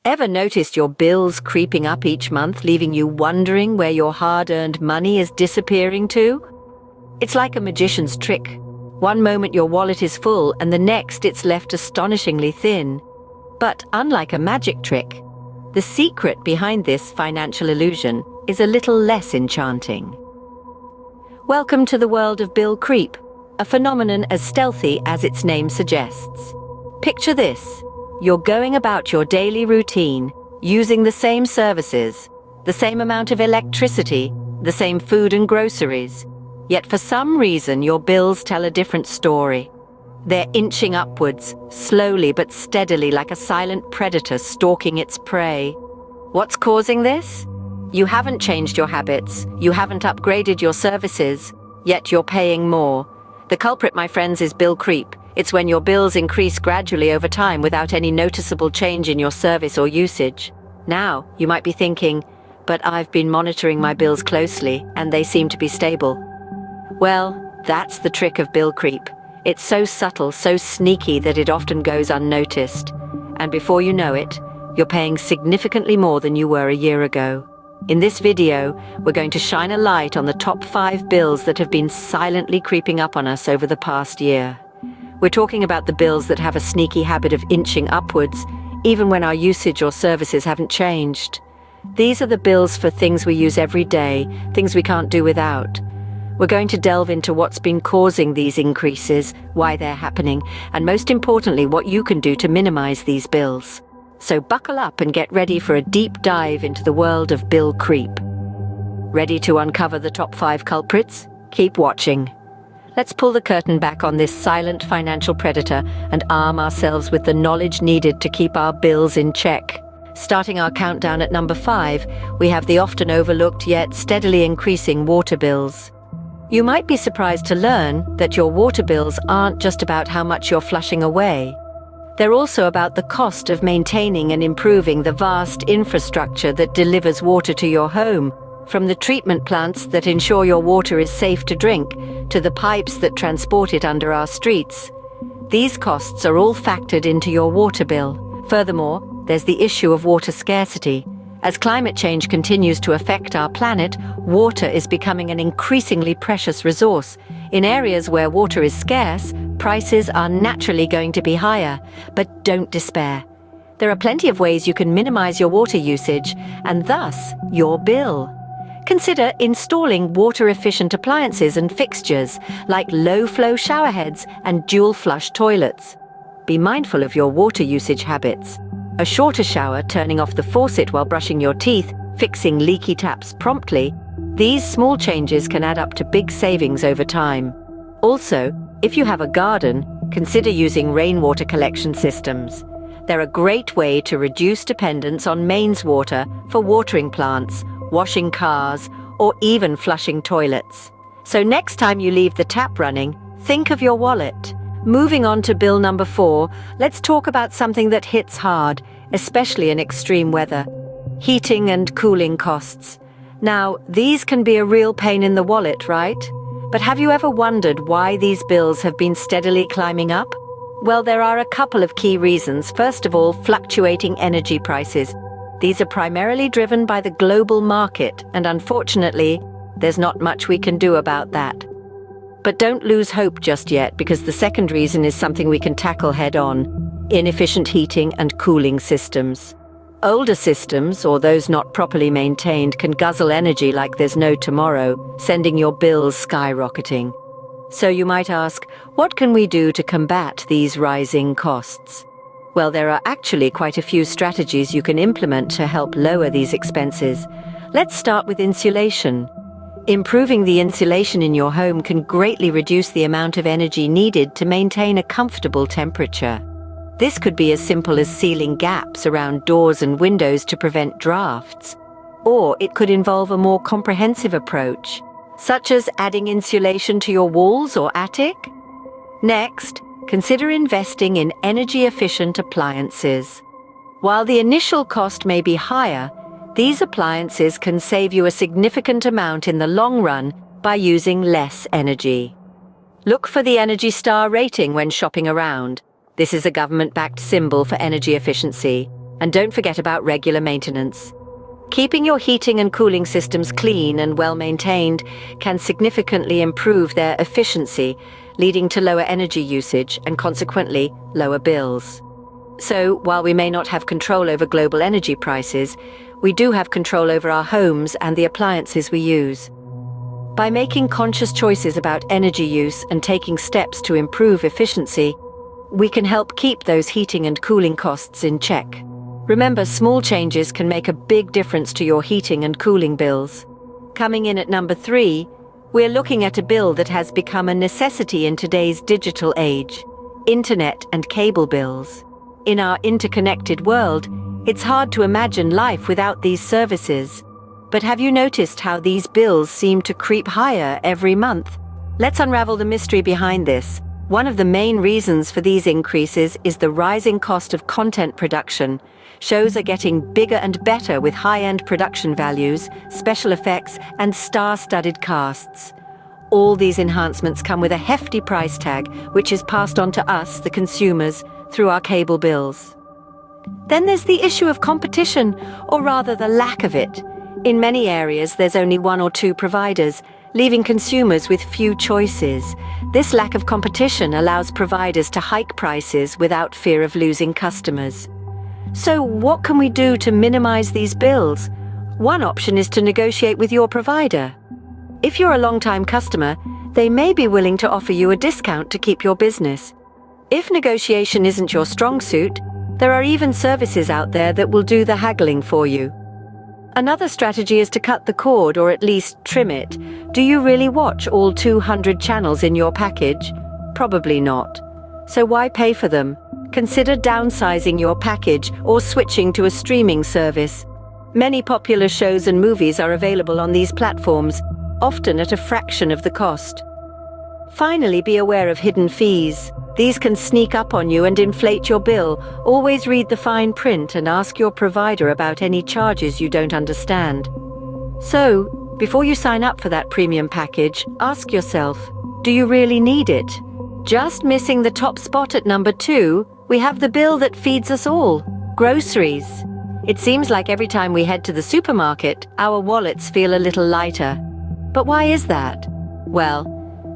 Ever noticed your bills creeping up each month, leaving you wondering where your hard-earned money is disappearing to? It's like a magician's trick. One moment your wallet is full and the next it's left astonishingly thin. But unlike a magic trick, the secret behind this financial illusion is a little less enchanting. Welcome to the world of bill creep, a phenomenon as stealthy as its name suggests. Picture this. You're going about your daily routine, using the same services, the same amount of electricity, the same food and groceries. Yet for some reason your bills tell a different story. They're inching upwards, slowly but steadily, like a silent predator stalking its prey. What's causing this? You haven't changed your habits, you haven't upgraded your services, yet you're paying more. The culprit, my friends, is bill creep. It's when your bills increase gradually over time without any noticeable change in your service or usage. Now, you might be thinking, but I've been monitoring my bills closely and they seem to be stable. Well, that's the trick of bill creep. It's so subtle, so sneaky that it often goes unnoticed. And before you know it, you're paying significantly more than you were a year ago. In this video, we're going to shine a light on the top 5 bills that have been silently creeping up on us over the past year. We're talking about the bills that have a sneaky habit of inching upwards, even when our usage or services haven't changed. These are the bills for things we use every day, things we can't do without. We're going to delve into what's been causing these increases, why they're happening, and most importantly, what you can do to minimize these bills. So buckle up and get ready for a deep dive into the world of bill creep. Ready to uncover the top 5 culprits? Keep watching. Let's pull the curtain back on this silent financial predator and arm ourselves with the knowledge needed to keep our bills in check. Starting our countdown at number 5, we have the often overlooked yet steadily increasing water bills. You might be surprised to learn that your water bills aren't just about how much you're flushing away. They're also about the cost of maintaining and improving the vast infrastructure that delivers water to your home, from the treatment plants that ensure your water is safe to drink, to the pipes that transport it under our streets. These costs are all factored into your water bill. Furthermore, there's the issue of water scarcity. As climate change continues to affect our planet, water is becoming an increasingly precious resource. In areas where water is scarce, prices are naturally going to be higher. But don't despair. There are plenty of ways you can minimize your water usage, and thus your bill. Consider installing water-efficient appliances and fixtures, like low-flow showerheads and dual-flush toilets. Be mindful of your water usage habits. A shorter shower, turning off the faucet while brushing your teeth, fixing leaky taps promptly, these small changes can add up to big savings over time. Also, if you have a garden, consider using rainwater collection systems. They're a great way to reduce dependence on mains water for watering plants, washing cars, or even flushing toilets. So next time you leave the tap running, think of your wallet. Moving on to bill number 4, let's talk about something that hits hard, especially in extreme weather: heating and cooling costs. Now, these can be a real pain in the wallet, right? But have you ever wondered why these bills have been steadily climbing up? Well, there are a couple of key reasons. First of all, fluctuating energy prices. These are primarily driven by the global market, and unfortunately, there's not much we can do about that. But don't lose hope just yet, because the second reason is something we can tackle head-on: inefficient heating and cooling systems. Older systems, or those not properly maintained, can guzzle energy like there's no tomorrow, sending your bills skyrocketing. So you might ask, what can we do to combat these rising costs? Well, there are actually quite a few strategies you can implement to help lower these expenses. Let's start with insulation. Improving the insulation in your home can greatly reduce the amount of energy needed to maintain a comfortable temperature. This could be as simple as sealing gaps around doors and windows to prevent drafts. Or it could involve a more comprehensive approach, such as adding insulation to your walls or attic. Next, consider investing in energy-efficient appliances. While the initial cost may be higher, these appliances can save you a significant amount in the long run by using less energy. Look for the Energy Star rating when shopping around. This is a government-backed symbol for energy efficiency. And don't forget about regular maintenance. Keeping your heating and cooling systems clean and well maintained can significantly improve their efficiency, leading to lower energy usage and consequently lower bills. So, while we may not have control over global energy prices, we do have control over our homes and the appliances we use. By making conscious choices about energy use and taking steps to improve efficiency, we can help keep those heating and cooling costs in check. Remember, small changes can make a big difference to your heating and cooling bills. Coming in at number 3, we're looking at a bill that has become a necessity in today's digital age: internet and cable bills. In our interconnected world, it's hard to imagine life without these services. But have you noticed how these bills seem to creep higher every month? Let's unravel the mystery behind this. One of the main reasons for these increases is the rising cost of content production. Shows are getting bigger and better with high-end production values, special effects, and star-studded casts. All these enhancements come with a hefty price tag, which is passed on to us, the consumers, through our cable bills. Then there's the issue of competition, or rather the lack of it. In many areas, there's only 1 or 2 providers, leaving consumers with few choices. This lack of competition allows providers to hike prices without fear of losing customers. So what can we do to minimize these bills? One option is to negotiate with your provider. If you're a long-time customer, they may be willing to offer you a discount to keep your business. If negotiation isn't your strong suit, there are even services out there that will do the haggling for you. Another strategy is to cut the cord, or at least trim it. Do you really watch all 200 channels in your package? Probably not. So why pay for them? Consider downsizing your package or switching to a streaming service. Many popular shows and movies are available on these platforms, often at a fraction of the cost. Finally, be aware of hidden fees. These can sneak up on you and inflate your bill. Always read the fine print and ask your provider about any charges you don't understand. So, before you sign up for that premium package, ask yourself, do you really need it? Just missing the top spot at number 2, we have the bill that feeds us all: groceries. It seems like every time we head to the supermarket, our wallets feel a little lighter. But why is that? Well,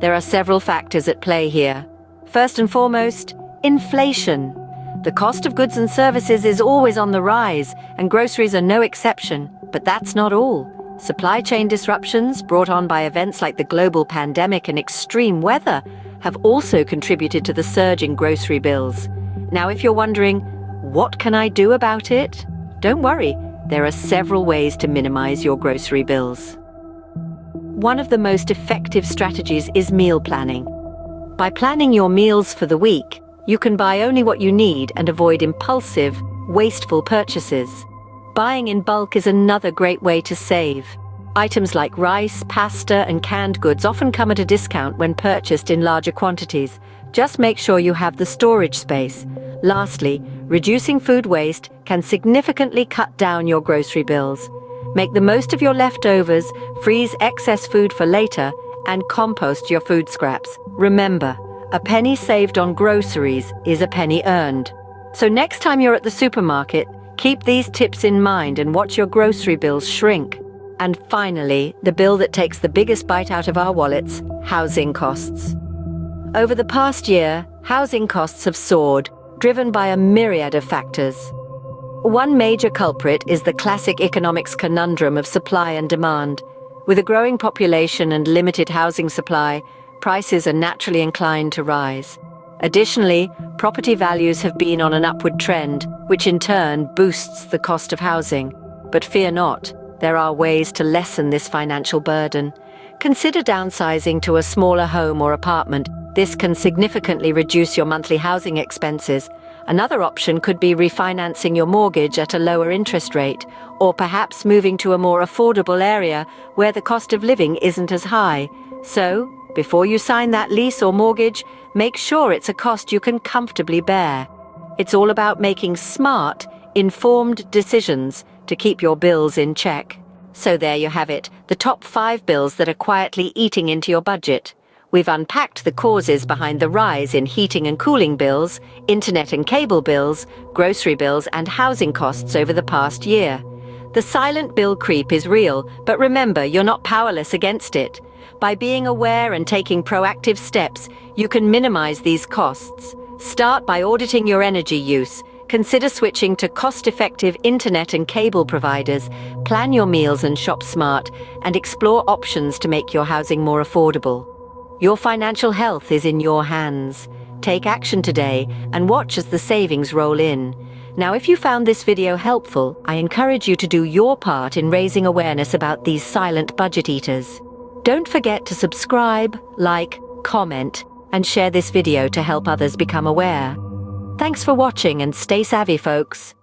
there are several factors at play here. First and foremost, inflation. The cost of goods and services is always on the rise, and groceries are no exception. But that's not all. Supply chain disruptions brought on by events like the global pandemic and extreme weather have also contributed to the surge in grocery bills. Now, if you're wondering, what can I do about it? Don't worry, there are several ways to minimize your grocery bills. One of the most effective strategies is meal planning. By planning your meals for the week, you can buy only what you need and avoid impulsive, wasteful purchases. Buying in bulk is another great way to save. Items like rice, pasta, and canned goods often come at a discount when purchased in larger quantities. Just make sure you have the storage space. Lastly, reducing food waste can significantly cut down your grocery bills. Make the most of your leftovers, freeze excess food for later, and compost your food scraps. Remember, a penny saved on groceries is a penny earned. So next time you're at the supermarket, keep these tips in mind and watch your grocery bills shrink. And finally, the bill that takes the biggest bite out of our wallets: housing costs. Over the past year, housing costs have soared, driven by a myriad of factors. One major culprit is the classic economics conundrum of supply and demand. With a growing population and limited housing supply, prices are naturally inclined to rise. Additionally, property values have been on an upward trend, which in turn boosts the cost of housing. But fear not, there are ways to lessen this financial burden. Consider downsizing to a smaller home or apartment. This can significantly reduce your monthly housing expenses. Another option could be refinancing your mortgage at a lower interest rate, or perhaps moving to a more affordable area where the cost of living isn't as high. So, before you sign that lease or mortgage, make sure it's a cost you can comfortably bear. It's all about making smart, informed decisions to keep your bills in check. So there you have it, the top 5 bills that are quietly eating into your budget. We've unpacked the causes behind the rise in heating and cooling bills, internet and cable bills, grocery bills, and housing costs over the past year. The silent bill creep is real, but remember, you're not powerless against it. By being aware and taking proactive steps, you can minimize these costs. Start by auditing your energy use. Consider switching to cost-effective internet and cable providers, plan your meals and shop smart, and explore options to make your housing more affordable. Your financial health is in your hands. Take action today and watch as the savings roll in. Now, if you found this video helpful, I encourage you to do your part in raising awareness about these silent budget eaters. Don't forget to subscribe, like, comment, and share this video to help others become aware. Thanks for watching and stay savvy, folks.